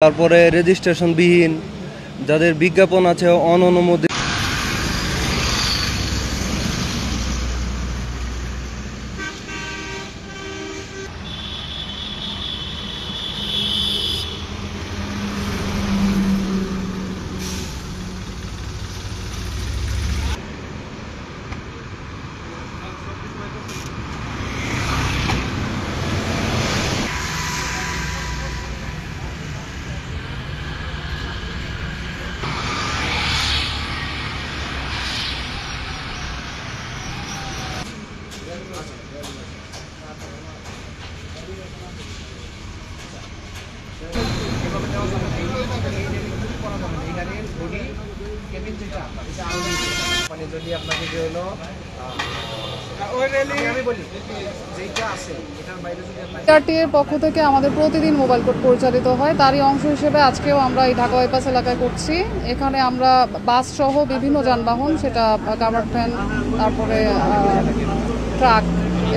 তারপরে রেজিস্ট্রেশনবিহীন যাদের বিজ্ঞাপন আছে অননুমোদিত। এর পক্ষ থেকে আমাদের প্রতিদিন মোবাইল কোর্ট পরিচালিত হয়, তারই অংশ হিসেবে আজকেও আমরা এই ঢাকা বাইপাস এলাকায় করছি। এখানে আমরা বাস সহ বিভিন্ন যানবাহন, সেটা কাভার্ড ভ্যান, তারপরে ট্রাক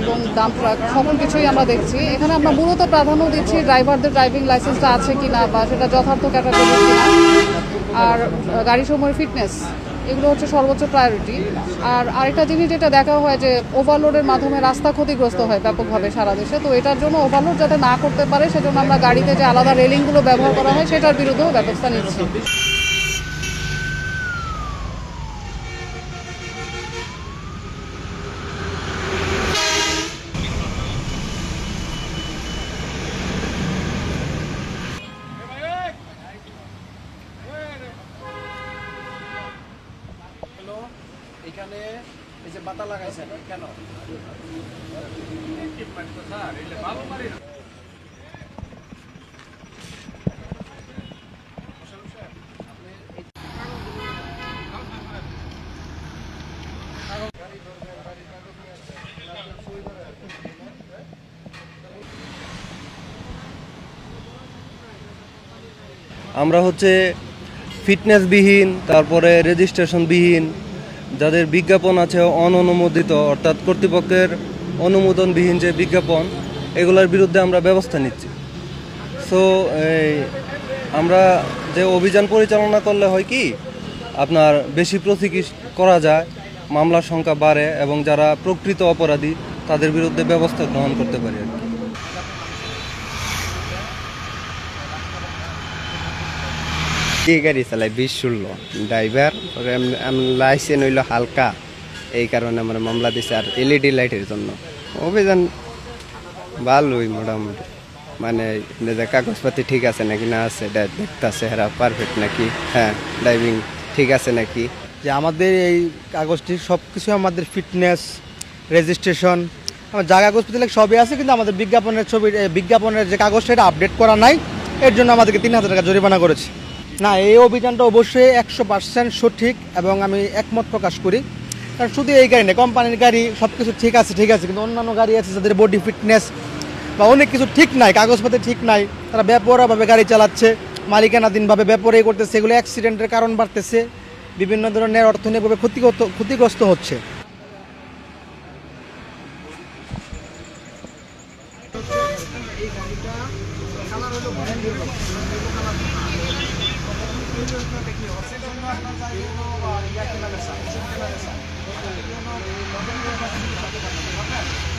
এবং ডাম্প ট্রাক, সকল কিছুই আমরা দেখছি। এখানে আমরা মূলত প্রাধান্য দিচ্ছি ড্রাইভারদের ড্রাইভিং লাইসেন্সটা আছে কিনা বা সেটা যথার্থ ক্যাটাগরি কিনা, আর গাড়ি সময়ের ফিটনেস, এগুলো হচ্ছে সর্বোচ্চ প্রায়োরিটি। আর আরেকটা জিনিস যেটা দেখা হয় যে ওভারলোডের মাধ্যমে রাস্তা ক্ষতিগ্রস্ত হয় ব্যাপকভাবে সারা দেশে, তো এটার জন্য ওভারলোড যাতে না করতে পারে সেজন্য আমরা গাড়িতে যে আলাদা রেলিংগুলো ব্যবহার করা হয় সেটার বিরুদ্ধেও ব্যবস্থা নিচ্ছি। এখানে এই যে বাতা লাগাইছেন কেন? আমরা হচ্ছে ফিটনেসবিহীন, তারপরে রেজিস্ট্রেশনবিহীন যাদের বিজ্ঞাপন আছে অননুমোদিত, অর্থাৎ কর্তৃপক্ষের অনুমোদনবিহীন যে বিজ্ঞাপন, এগুলোর বিরুদ্ধে আমরা ব্যবস্থা নিচ্ছি। সো আমরা যে অভিযান পরিচালনা করলে হয় কি, আপনার বেশি প্রসিকিউশন করা যায়, মামলার সংখ্যা বাড়ে এবং যারা প্রকৃত অপরাধী তাদের বিরুদ্ধে ব্যবস্থা গ্রহণ করতে পারি আর কি। কি গাড়ি চালাই 20-16 ড্রাইভার, লাইসেন্স হইল হালকা, এই কারণে আমরা মামলা দিছি। আর এলইডি লাইটের জন্য অভিযান ভালোই মোটামুটি, মানে কাগজপাতি ঠিক আছে নাকি না আছে দেখতেছে, এরা পারফেক্ট নাকি, হ্যাঁ ড্রাইভিং ঠিক আছে নাকি। যে আমাদের এই কাগজটি সব কিছু, আমাদের ফিটনেস, রেজিস্ট্রেশন, আমার যা কাগজপত্র সবই আছে, কিন্তু আমাদের বিজ্ঞাপনের যে কাগজ সেটা আপডেট করা নাই, এর জন্য আমাদেরকে 3000 টাকা জরিমানা করেছে। না, এই অভিযানটা অবশ্যই 100% সঠিক এবং আমি একমত প্রকাশ করি। কারণ শুধু এই গাড়ি নেই, কোম্পানির গাড়ি সব কিছু ঠিক আছে, কিন্তু অন্যান্য গাড়ি আছে যাদের বডি ফিটনেস বা অনেক কিছু ঠিক নাই, কাগজপত্র ঠিক নাই, তারা বেপরোয়াভাবে গাড়ি চালাচ্ছে, মালিকানাধীনভাবে বেপরোয়া করতেছে, এগুলো অ্যাক্সিডেন্টের কারণ বাড়তেছে, বিভিন্ন ধরনের অর্থনৈতিকভাবে ক্ষতিগ্রস্ত হচ্ছে। এই